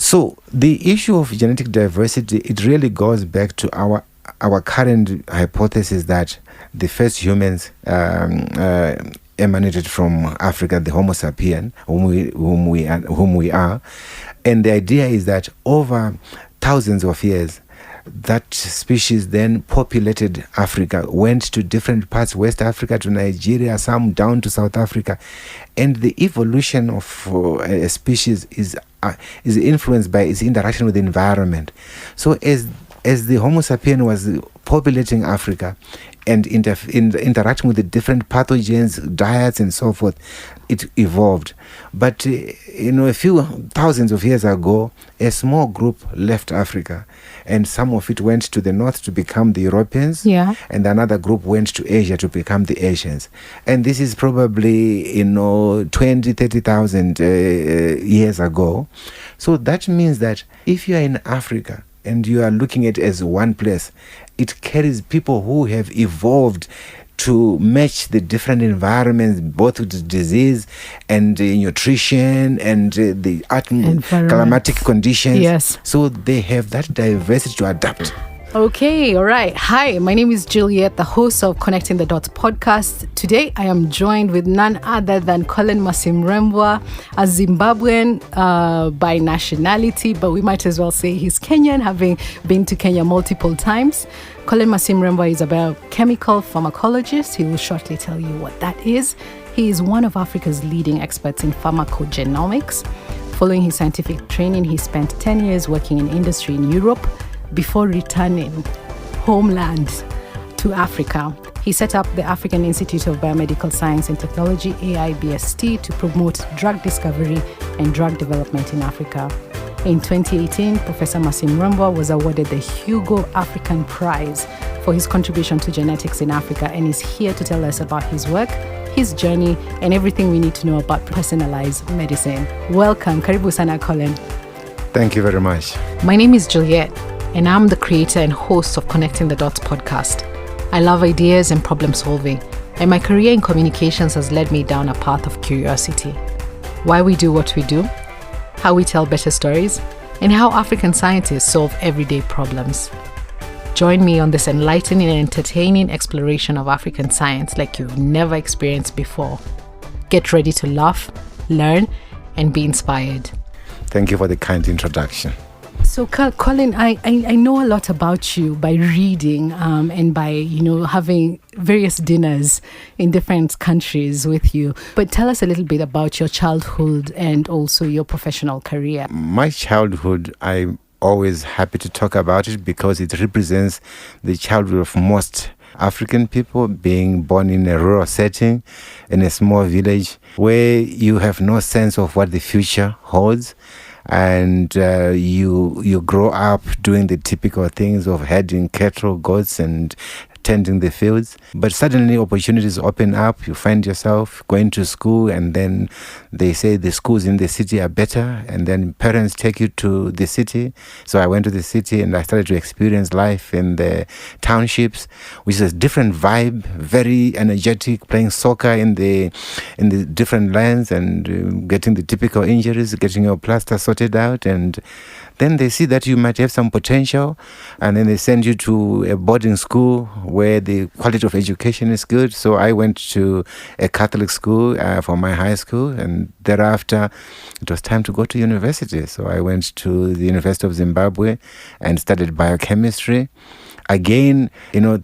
So the issue of genetic diversity, it really goes back to our current hypothesis that the first humans emanated from Africa, the Homo sapien, whom we are. And the idea is that over thousands of years, that species then populated Africa, went to different parts, West Africa to Nigeria, some down to South Africa. And the evolution of a species is influenced by its interaction with the environment. So as the Homo sapien was populating Africa and interacting with the different pathogens, diets, and so forth, it evolved. But a few thousands of years ago, a small group left Africa, and some of it went to the north to become the Europeans, and another group went to Asia to become the Asians. And this is probably 20,000-30,000 years ago. So that means that if you are in Africa and you are looking at it as one place, it carries people who have evolved to match the different environments, both with disease and nutrition and the climatic conditions. Yes. So they have that diversity to adapt. Okay, all right. Hi, my name is Juliet, the host of Connecting the Dots podcast. Today, I am joined with none other than Collen Masimirembwa, a Zimbabwean by nationality, but we might as well say he's Kenyan, having been to Kenya multiple times. Collen Masimirembwa is a biochemical pharmacologist. He will shortly tell you what that is. He is one of Africa's leading experts in pharmacogenomics. Following his scientific training, he spent 10 years working in industry in Europe before returning homeland to Africa. He set up the African Institute of Biomedical Science and Technology, AiBST, to promote drug discovery and drug development in Africa. In 2018, Professor Masimirembwa was awarded the Hugo African Prize for his contribution to genetics in Africa, and is here to tell us about his work, his journey, and everything we need to know about personalized medicine. Welcome. Karibu sana, Collen. Thank you very much. My name is Juliet, and I'm the creator and host of Connecting the Dots podcast. I love ideas and problem solving, and my career in communications has led me down a path of curiosity. Why we do what we do, how we tell better stories, and how African scientists solve everyday problems. Join me on this enlightening and entertaining exploration of African science like you've never experienced before. Get ready to laugh, learn, and be inspired. Thank you for the kind introduction. So, Collen, I know a lot about you by reading and by, having various dinners in different countries with you. But tell us a little bit about your childhood and also your professional career. My childhood, I'm always happy to talk about it because it represents the childhood of most African people, being born in a rural setting, in a small village where you have no sense of what the future holds. And you grow up doing the typical things of herding cattle, goats, and tending the fields. But suddenly opportunities open up. You find yourself going to school, and then they say the schools in the city are better, and then parents take you to the city. So I went to the city and I started to experience life in the townships, which is a different vibe, very energetic, playing soccer in the different lands and getting the typical injuries, getting your plaster sorted out, and then they see that you might have some potential, and then they send you to a boarding school where the quality of education is good. So I went to a Catholic school for my high school, and thereafter it was time to go to university. So I went to the University of Zimbabwe and studied biochemistry. Again,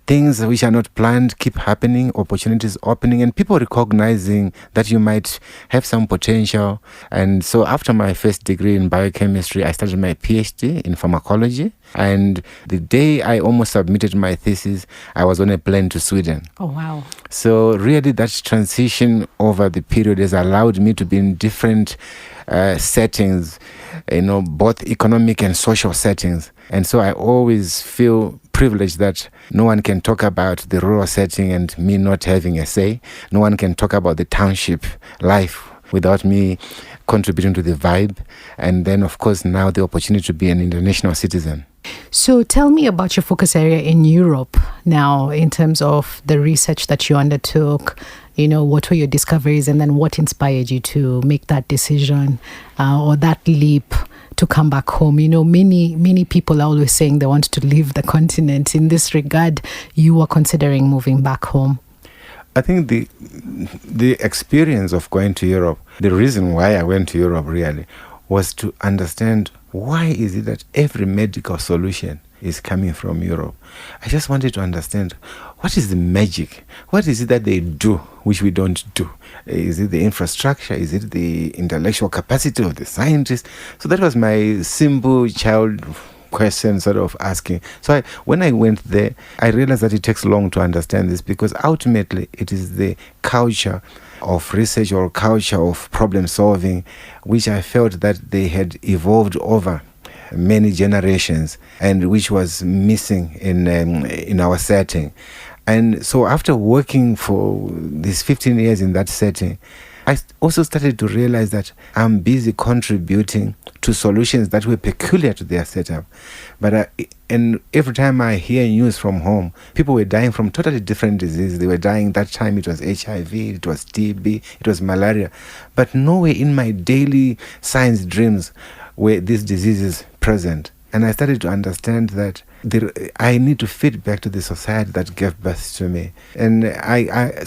things which are not planned keep happening, opportunities opening, and people recognizing that you might have some potential. And so after my first degree in biochemistry, I started my PhD in pharmacology. And the day I almost submitted my thesis, I was on a plane to Sweden. Oh, wow. So really that transition over the period has allowed me to be in different settings, both economic and social settings. And so I always feel privileged that no one can talk about the rural setting and me not having a say. No one can talk about the township life without me contributing to the vibe. And then, of course, now the opportunity to be an international citizen. So tell me about your focus area in Europe now, in terms of the research that you undertook. What were your discoveries, and then what inspired you to make that decision or that leap to come back home? Many people are always saying they want to leave the continent. In this regard, you were considering moving back home. I think the experience of going to Europe, the reason why I went to Europe really was to understand why is it that every medical solution is coming from Europe. I just wanted to understand, what is the magic? What is it that they do which we don't do? Is it the infrastructure? Is it the intellectual capacity of the scientists? So that was my simple child question sort of asking. So when I went there, I realized that it takes long to understand this, because ultimately it is the culture of research or culture of problem solving which I felt that they had evolved over many generations, and which was missing in our setting. And so after working for these 15 years in that setting, I also started to realize that I'm busy contributing to solutions that were peculiar to their setup. And every time I hear news from home, people were dying from totally different diseases. They were dying, that time it was HIV, it was TB, it was malaria. But nowhere in my daily science dreams were these diseases present. And I started to understand that I need to feed back to the society that gave birth to me. And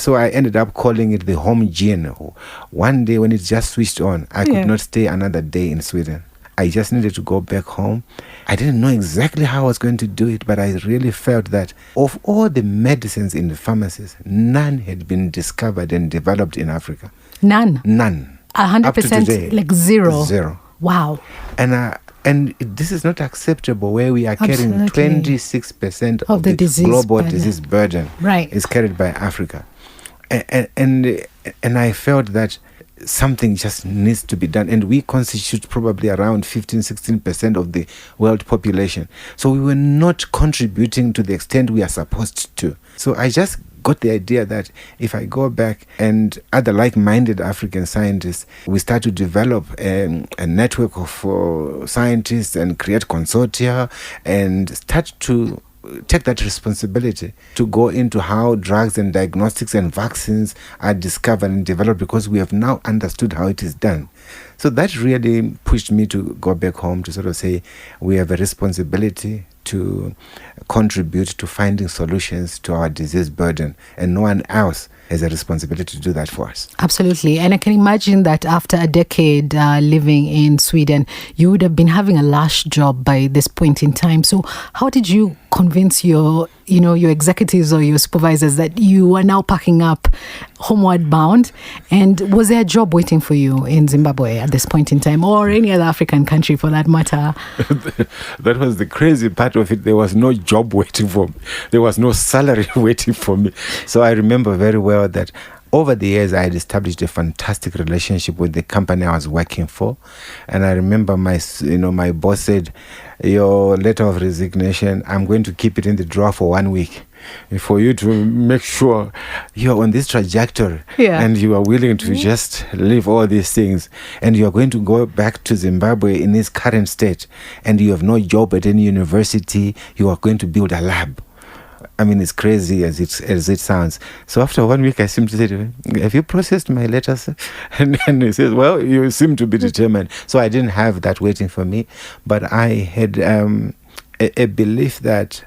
so I ended up calling it the home gene. One day when it just switched on, I could not stay another day in Sweden. I just needed to go back home. I didn't know exactly how I was going to do it, but I really felt that of all the medicines in the pharmacies, none had been discovered and developed in Africa. None? None. 100%, like zero? Zero. Wow. And this is not acceptable, where we are carrying 26% of the global disease burden is carried by Africa. And I felt that something just needs to be done. And we constitute probably around 15-16% of the world population. So we were not contributing to the extent we are supposed to. So I just got the idea that if I go back and other like-minded African scientists, we start to develop a network of scientists and create consortia and start to take that responsibility to go into how drugs and diagnostics and vaccines are discovered and developed, because we have now understood how it is done. So that really pushed me to go back home to sort of say we have a responsibility to contribute to finding solutions to our disease burden, and no one else has a responsibility to do that for us. Absolutely. And I can imagine that after a decade living in Sweden, you would have been having a lush job by this point in time. So how did you convince your executives or your supervisors that you are now packing up, homeward bound? And was there a job waiting for you in Zimbabwe at this point in time, or any other African country for that matter? That was the crazy part of it. There was no job waiting for me. There was no salary waiting for me. So I remember very well that over the years, I had established a fantastic relationship with the company I was working for. And I remember my boss said, your letter of resignation, I'm going to keep it in the drawer for 1 week for you to make sure you're on this trajectory and you are willing to just leave all these things, and you are going to go back to Zimbabwe in its current state, and you have no job at any university. You are going to build a lab. I mean, it's crazy as it sounds. So after 1 week, I simply said, have you processed my letters? And he says, well, you seem to be determined. So I didn't have that waiting for me. But I had a belief that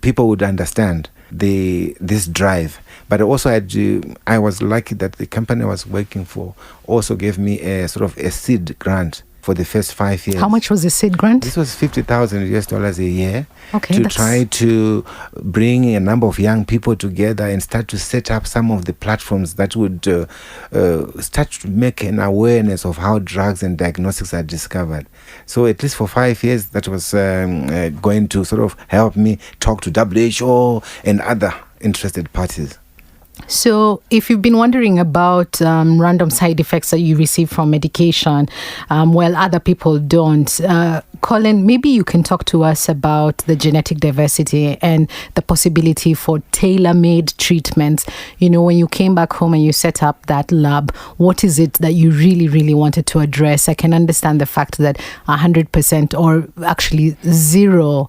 people would understand this drive. But also I was lucky that the company I was working for also gave me a sort of a seed grant for the first 5 years. How much was the seed grant? This was $50,000 a year to try to bring a number of young people together and start to set up some of the platforms that would start to make an awareness of how drugs and diagnostics are discovered. So at least for 5 years, that was going to sort of help me talk to WHO and other interested parties. So, if you've been wondering about random side effects that you receive from medication, while other people don't, Collen, maybe you can talk to us about the genetic diversity and the possibility for tailor-made treatments. You know, when you came back home and you set up that lab, what is it that you really, really wanted to address? I can understand the fact that 100% or actually zero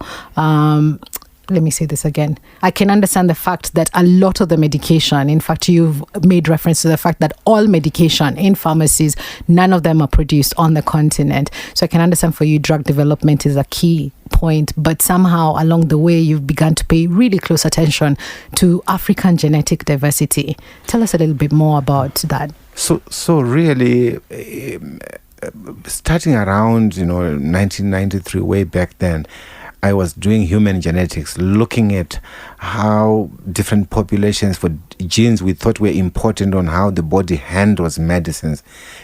let me say this again. I can understand the fact that a lot of the medication, in fact, you've made reference to the fact that all medication in pharmacies, none of them are produced on the continent. So I can understand for you, drug development is a key point, but somehow along the way, you've begun to pay really close attention to African genetic diversity. Tell us a little bit more about that. So really, starting around, 1993, way back then, I was doing human genetics, looking at how different populations for genes we thought were important on how the body handles medicines.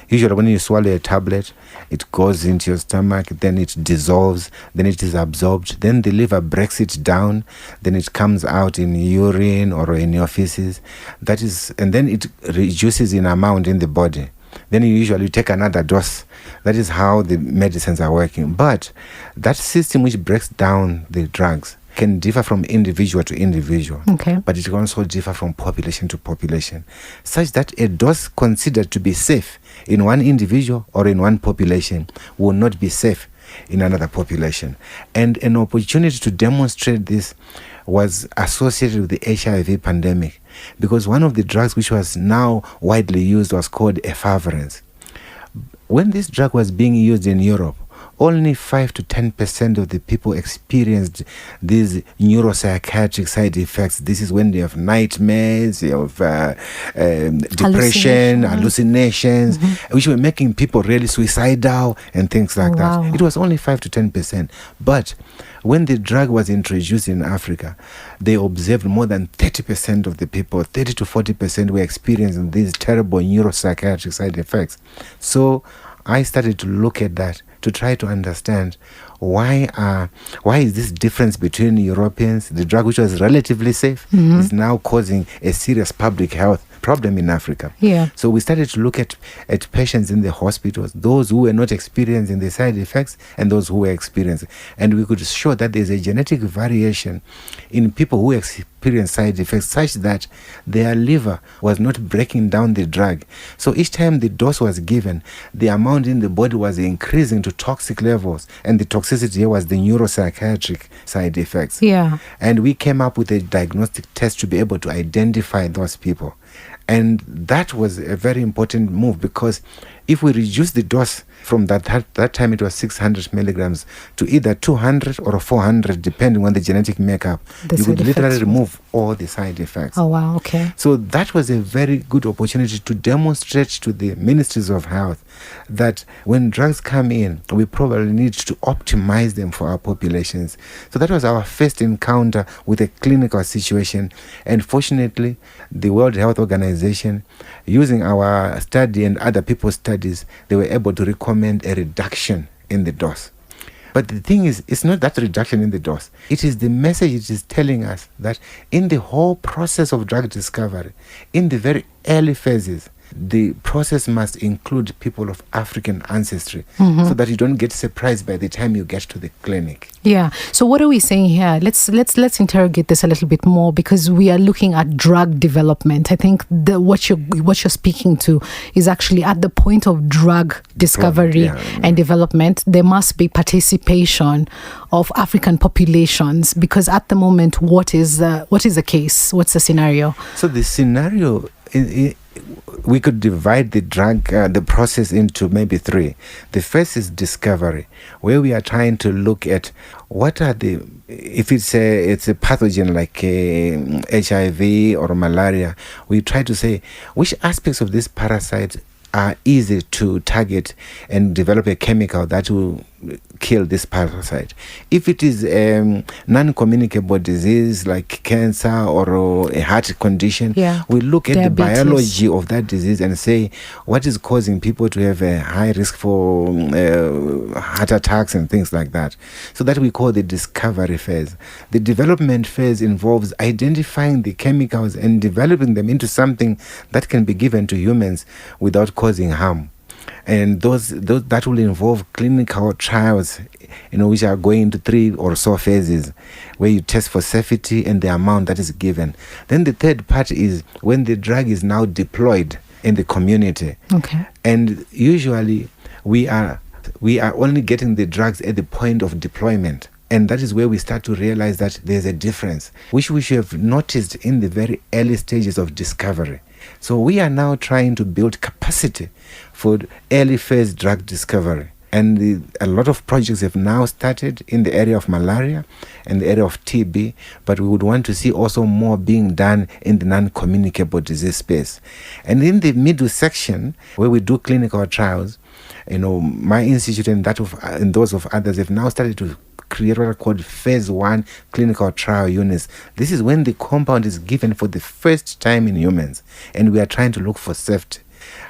Usually when you swallow a tablet, it goes into your stomach, then it dissolves, then it is absorbed, then the liver breaks it down, then it comes out in urine or in your feces. And then it reduces in amount in the body. Then you usually take another dose. That is how the medicines are working. But that system which breaks down the drugs can differ from individual to individual. Okay. But it can also differ from population to population, such that a dose considered to be safe in one individual or in one population will not be safe in another population. And an opportunity to demonstrate this was associated with the HIV pandemic, because one of the drugs which was now widely used was called efavirenz. When this drug was being used in Europe, only 5 to 10% of the people experienced these neuropsychiatric side effects. This is when they have nightmares, they have depression, hallucinations, which were making people really suicidal and things like that. It was only 5 to 10%. But when the drug was introduced in Africa, they observed more than 30% of the people, 30 to 40% were experiencing these terrible neuropsychiatric side effects. So I started to look at that to try to understand why is this difference between Europeans, the drug which was relatively safe, is now causing a serious public health problem in Africa. Yeah. So we started to look at patients in the hospitals, those who were not experiencing the side effects and those who were experiencing. And we could show that there's a genetic variation in people who experience side effects such that their liver was not breaking down the drug. So each time the dose was given, the amount in the body was increasing to toxic levels, and the toxicity here was the neuropsychiatric side effects. Yeah. And we came up with a diagnostic test to be able to identify those people. And that was a very important move, because if we reduce the dose from that time it was 600 milligrams to either 200 or 400, depending on the genetic makeup, you would literally remove all the side effects. Oh, wow, okay. So that was a very good opportunity to demonstrate to the ministries of health that when drugs come in, we probably need to optimize them for our populations. So that was our first encounter with a clinical situation. And fortunately, the World Health Organization, using our study and other people's studies, they were able to recommend a reduction in the dose. But the thing is, it's not that reduction in the dose. It is the message it is telling us that in the whole process of drug discovery, in the very early phases, the process must include people of African ancestry, so that you don't get surprised by the time you get to the clinic. Yeah. So what are we saying here? Let's interrogate this a little bit more, because we are looking at drug development. I think what you're speaking to is actually at the point of drug discovery and development. There must be participation of African populations, because at the moment, what is the case? What's the scenario? So the scenario we could divide the process into maybe three. The first is discovery, where we are trying to look at what are if it's a pathogen like HIV or malaria, we try to say which aspects of this parasite are easy to target and develop a chemical that will kill this parasite. If it is non-communicable disease like cancer or a heart condition, we look at the biology of that disease and say what is causing people to have a high risk for heart attacks and things like that. So that we call the discovery phase. The development phase involves identifying the chemicals and developing them into something that can be given to humans without causing harm. And those that will involve clinical trials, which are going into 3 or so phases, where you test for safety and the amount that is given. Then the third part is when the drug is now deployed in the community. Okay. And usually we are only getting the drugs at the point of deployment. And that is where we start to realize that there's a difference, which we should have noticed in the very early stages of discovery. So we are now trying to build capacity for early phase drug discovery. And a lot of projects have now started in the area of malaria and the area of TB, but we would want to see also more being done in the non-communicable disease space. And in the middle section, where we do clinical trials, my institute and those of others have now started to create what are called phase 1 clinical trial units. This is when the compound is given for the first time in humans, and we are trying to look for safety.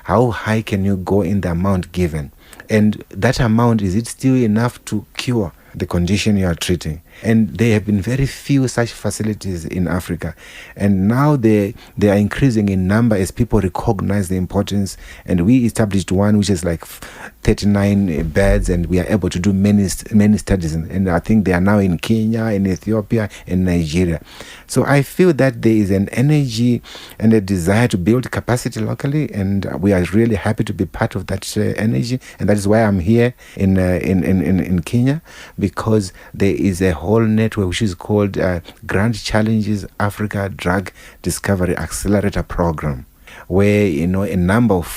How high can you go in the amount given? And that amount, is it still enough to cure the condition you are treating? And there have been very few such facilities in Africa. And now they are increasing in number as people recognize the importance. And we established one which is like 39 beds, and we are able to do many studies. And I think they are now in Kenya, in Ethiopia, and Nigeria. So I feel that there is an energy and a desire to build capacity locally, and we are really happy to be part of that energy. And that is why I'm here in Kenya, because there is a whole network which is called Grand Challenges Africa Drug Discovery Accelerator Program, where a number of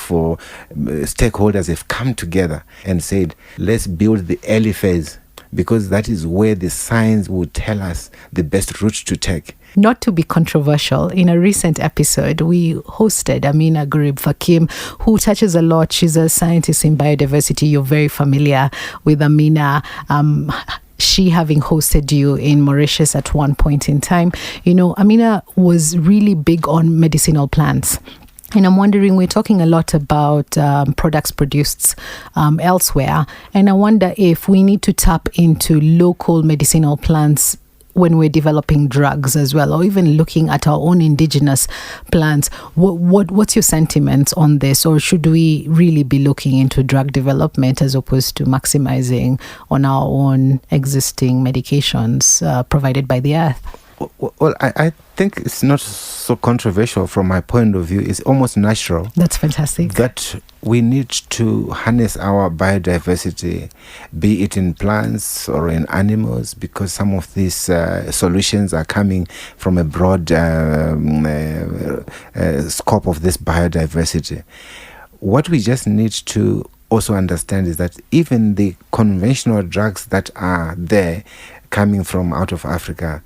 stakeholders have come together and said, let's build the early phase, because that is where the science will tell us the best route to take. Not to be controversial, in a recent episode, we hosted Amina Gurib-Fakim, who touches a lot. She's a scientist in biodiversity. You're very familiar with Amina. She having hosted you in Mauritius at one point in time. Amina was really big on medicinal plants. And I'm wondering, we're talking a lot about products produced elsewhere. And I wonder if we need to tap into local medicinal plants when we're developing drugs as well, or even looking at our own indigenous plants. What's your sentiment on this? Or should we really be looking into drug development as opposed to maximizing on our own existing medications provided by the earth? Well, I think it's not so controversial from my point of view. It's almost natural. That's fantastic. That we need to harness our biodiversity, be it in plants or in animals, because some of these solutions are coming from a broad scope of this biodiversity. What we just need to also understand is that even the conventional drugs that are there coming from out of Africa,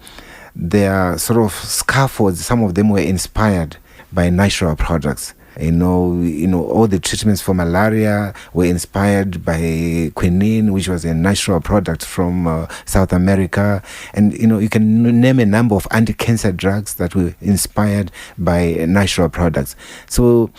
they are sort of scaffolds. Some of them were inspired by natural products. All the treatments for malaria were inspired by quinine, which was a natural product from South America. And, you can name a number of anti-cancer drugs that were inspired by natural products. So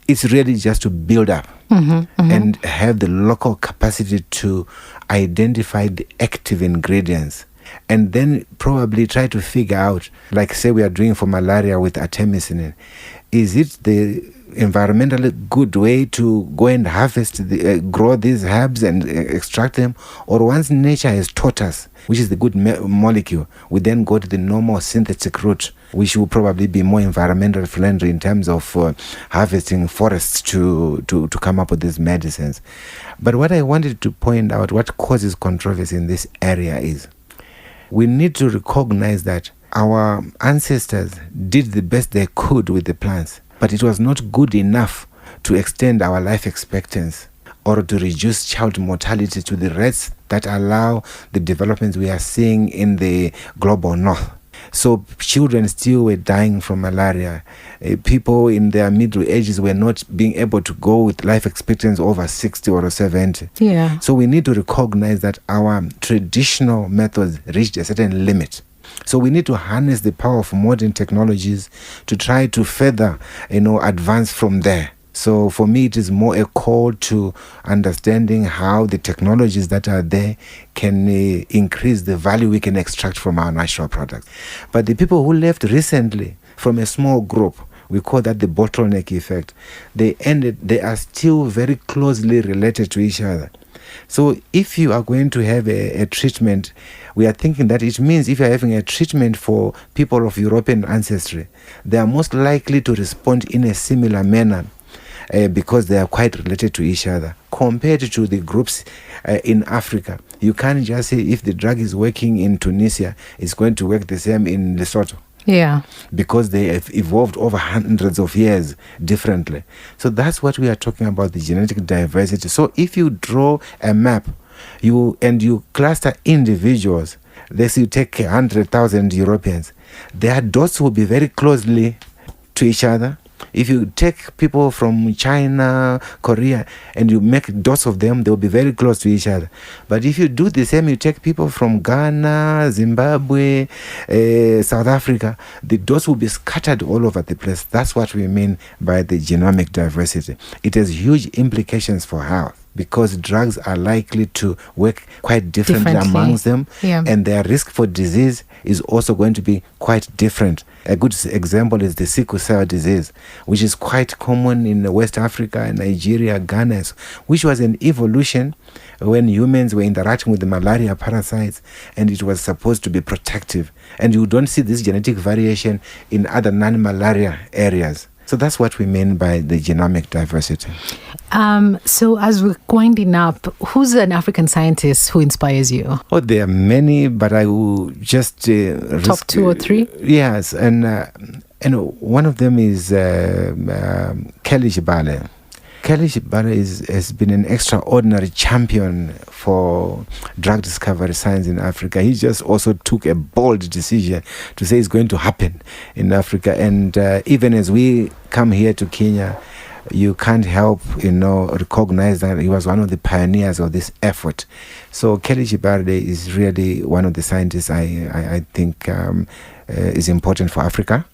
it's really just to build up and have the local capacity to identify the active ingredients, and then probably try to figure out, like say we are doing for malaria with artemisinin, is it the environmentally good way to go and harvest, grow these herbs and extract them? Or once nature has taught us, which is the good molecule, we then go to the normal synthetic route, which will probably be more environmentally friendly in terms of harvesting forests to come up with these medicines. But what I wanted to point out, what causes controversy in this area is, we need to recognize that our ancestors did the best they could with the plants, but it was not good enough to extend our life expectancy or to reduce child mortality to the rates that allow the developments we are seeing in the global north. So children still were dying from malaria. People in their middle ages were not being able to go with life expectancy over 60 or 70. Yeah. So we need to recognize that our traditional methods reached a certain limit. So we need to harness the power of modern technologies to try to further, advance from there. So for me, it is more a call to understanding how the technologies that are there can increase the value we can extract from our natural products. But the people who left recently from a small group, we call that the bottleneck effect. They are still very closely related to each other. So if you are going to have a treatment, we are thinking that it means if you are having a treatment for people of European ancestry, they are most likely to respond in a similar manner because they are quite related to each other. Compared to the groups in Africa, you can't just say if the drug is working in Tunisia, it's going to work the same in Lesotho. Yeah. Because they have evolved over hundreds of years differently. So that's what we are talking about, the genetic diversity. So if you draw a map, you cluster individuals, let's say you take 100,000 Europeans, their dots will be very closely to each other. If you take people from China, Korea, and you make dots of them, they'll be very close to each other. But if you do the same, you take people from Ghana, Zimbabwe, South Africa, the dots will be scattered all over the place. That's what we mean by the genomic diversity. It has huge implications for health, because drugs are likely to work quite differently amongst them, and their risk for disease is also going to be quite different. A good example is the sickle cell disease, which is quite common in West Africa, Nigeria, Ghana, which was an evolution when humans were interacting with the malaria parasites, and it was supposed to be protective. And you don't see this genetic variation in other non-malaria areas. So that's what we mean by the genomic diversity. So as we're winding up, who's an African scientist who inspires you? Oh, there are many, but I will just... Top 2 or 3? Yes, and one of them is Kelly Shibale. Kelly Shibale has been an extraordinary champion for drug discovery science in Africa. He just also took a bold decision to say it's going to happen in Africa. And even as we come here to Kenya, you can't help, recognize that he was one of the pioneers of this effort. So Kelly Shibale is really one of the scientists I think is important for Africa.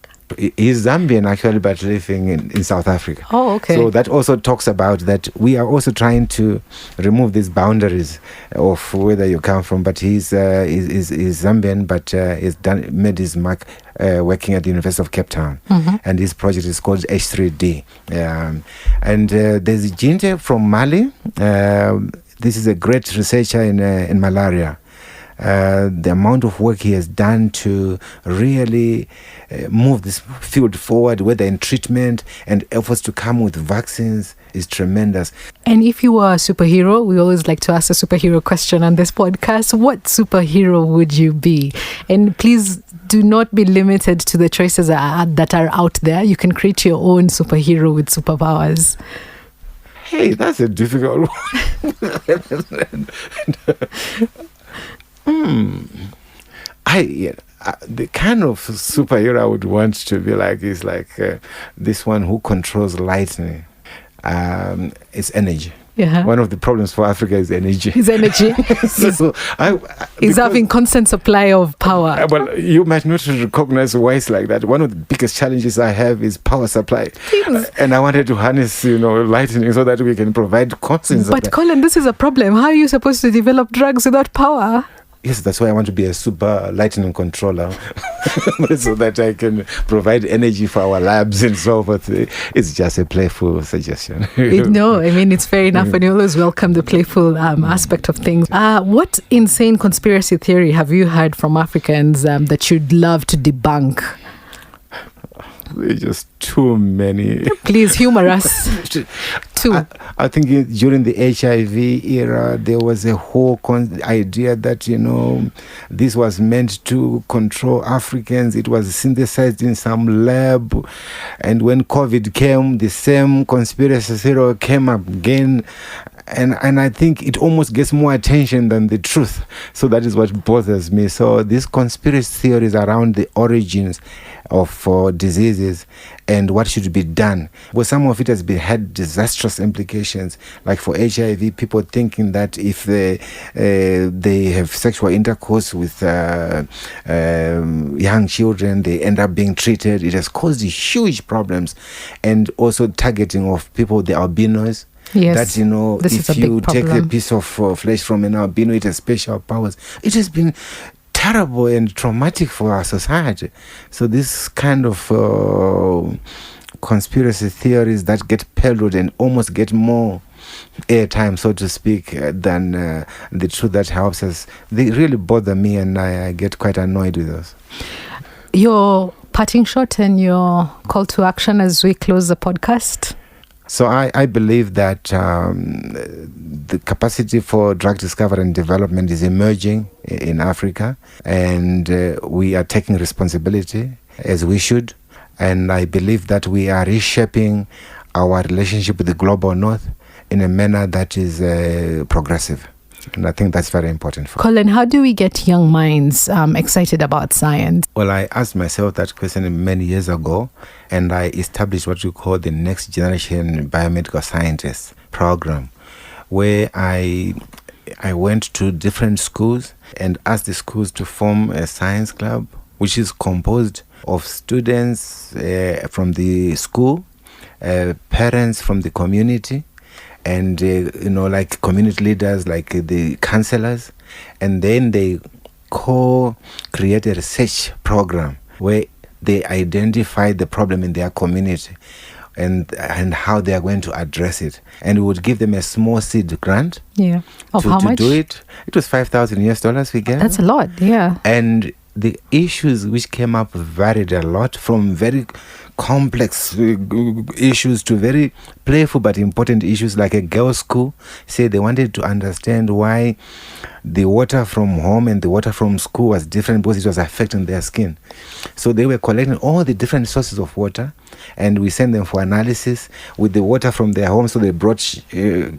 He's Zambian actually, but living in South Africa. Oh, okay. So that also talks about that we are also trying to remove these boundaries of whether you come from. But he's Zambian, but he's made his mark working at the University of Cape Town. Mm-hmm. And his project is called H3D. And there's Jinte from Mali. This is a great researcher in malaria. The amount of work he has done to really move this field forward, whether in treatment and efforts to come with vaccines, is tremendous. And if you were a superhero, we always like to ask a superhero question on this podcast. What superhero would you be? And please do not be limited to the choices that are out there. You can create your own superhero with superpowers. Hey, that's a difficult one. The kind of superhero I would want to be like is like this one who controls lightning. It's energy. Yeah. One of the problems for Africa is energy. His energy. He's having constant supply of power. Well, you might not recognize why it's like that. One of the biggest challenges I have is power supply. And I wanted to harness, lightning so that we can provide constant supply. But Collen, this is a problem. How are you supposed to develop drugs without power? Yes, that's why I want to be a super lightning controller so that I can provide energy for our labs and so forth. It's just a playful suggestion. No, I mean, it's fair enough, and you always welcome the playful aspect of things. What insane conspiracy theory have you heard from Africans that you'd love to debunk? There's just too many. Please humor us. Two. I think during the HIV era, there was a whole idea that, this was meant to control Africans. It was synthesized in some lab. And when COVID came, the same conspiracy theory came up again. And I think it almost gets more attention than the truth. So that is what bothers me. So these conspiracy theories around the origins of diseases and what should be done. Well, some of it has had disastrous implications, like for HIV, people thinking that if they have sexual intercourse with young children, they end up being treated. It has caused huge problems, and also targeting of people, the albinos. Yes, that, if you take a piece of flesh from an albino, it has special powers. It has been terrible and traumatic for our society. So this kind of conspiracy theories that get peddled and almost get more airtime, so to speak, than the truth that helps us, they really bother me, and I get quite annoyed with those. Your parting shot and your call to action as we close the podcast? So I believe that the capacity for drug discovery and development is emerging in Africa, and we are taking responsibility as we should. And I believe that we are reshaping our relationship with the global north in a manner that is progressive. And I think that's very important for Collen, how do we get young minds excited about science? Well, I asked myself that question many years ago, and I established what we call the Next Generation Biomedical Scientists program, where I went to different schools and asked the schools to form a science club, which is composed of students from the school, parents from the community, and like community leaders, like the counselors, and then they co-create a research program where they identify the problem in their community and how they are going to address it. And we would give them a small seed grant. Yeah. Of how much? To do it. It was $5,000 we gave. That's a lot, yeah. And the issues which came up varied a lot, from very complex issues to very playful but important issues, like a girls' school said they wanted to understand why the water from home and the water from school was different because it was affecting their skin. So they were collecting all the different sources of water, and we sent them for analysis with the water from their homes. So they brought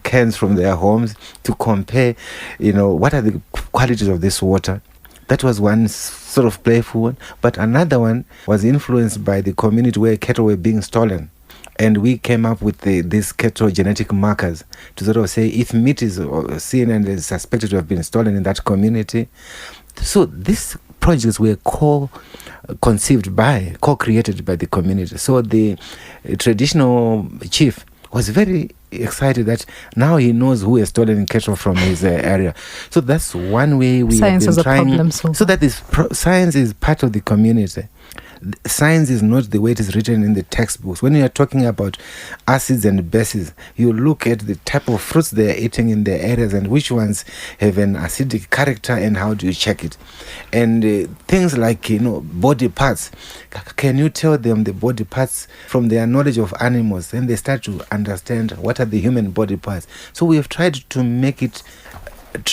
cans from their homes to compare, what are the qualities of this water. That was one sort of playful one. But another one was influenced by the community where cattle were being stolen. And we came up with these cattle genetic markers to sort of say if meat is seen and is suspected to have been stolen in that community. So these projects were co-created by the community. So the traditional chief was very excited that now he knows who has stolen cattle from his area. So that's one way we science have been trying. Problem solver. So that is science is part of the community. Science is not the way it is written in the textbooks. When you are talking about acids and bases, you look at the type of fruits they are eating in their areas and which ones have an acidic character and how do you check it. And things like, body parts. Can you tell them the body parts from their knowledge of animals? Then they start to understand what are the human body parts. So we have tried to make it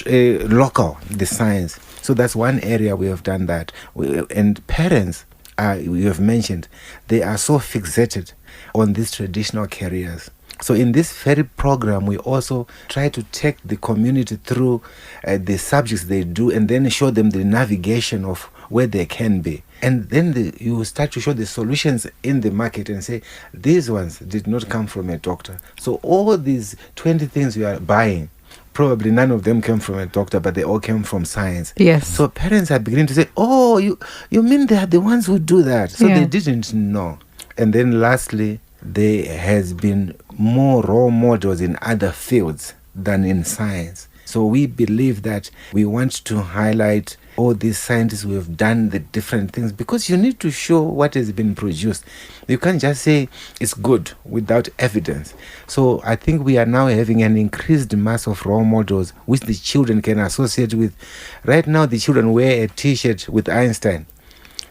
local, the science. So that's one area we have done that. And parents, you have mentioned, they are so fixated on these traditional careers. So in this very program, we also try to take the community through the subjects they do and then show them the navigation of where they can be. And then you start to show the solutions in the market and say, these ones did not come from a doctor. So all these 20 things you are buying, probably none of them came from a doctor, but they all came from science. Yes. So parents are beginning to say, oh, you mean they are the ones who do that? So they didn't know. And then lastly, there has been more role models in other fields than in science. So we believe that we want to highlight all these scientists who have done the different things, because you need to show what has been produced. You can't just say it's good without evidence. So I think we are now having an increased mass of role models which the children can associate with. Right now, the children wear a T-shirt with Einstein.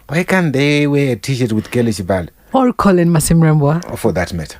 Why can't they wear a T-shirt with Kelly Chibale? Or Collen Masimirembwa. For that matter.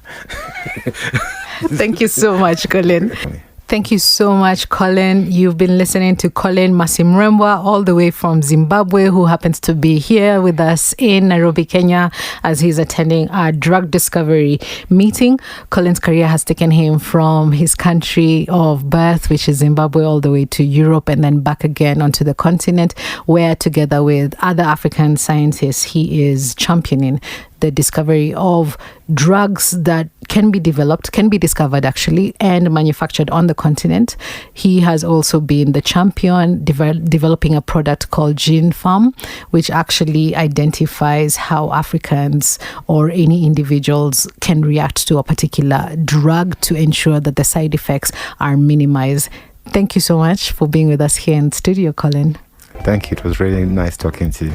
Thank you so much, Collen. Thank you so much, Collen. You've been listening to Collen Masimirembwa, all the way from Zimbabwe, who happens to be here with us in Nairobi, Kenya, as he's attending our drug discovery meeting. Collen's career has taken him from his country of birth, which is Zimbabwe, all the way to Europe and then back again onto the continent, where together with other African scientists, he is championing the discovery of drugs that can be discovered actually, and manufactured on the continent. He has also been the champion developing a product called Gene Farm, which actually identifies how Africans or any individuals can react to a particular drug to ensure that the side effects are minimized. Thank you so much for being with us here in studio, Collen. Thank you. It was really nice talking to you.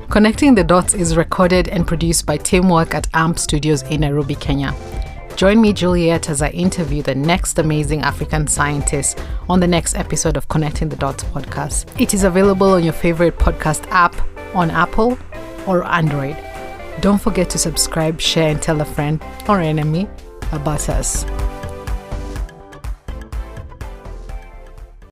Connecting the Dots is recorded and produced by Teamwork at AMP Studios in Nairobi, Kenya. Join me, Juliet, as I interview the next amazing African scientist on the next episode of Connecting the Dots podcast. It is available on your favorite podcast app on Apple or Android. Don't forget to subscribe, share, and tell a friend or enemy about us.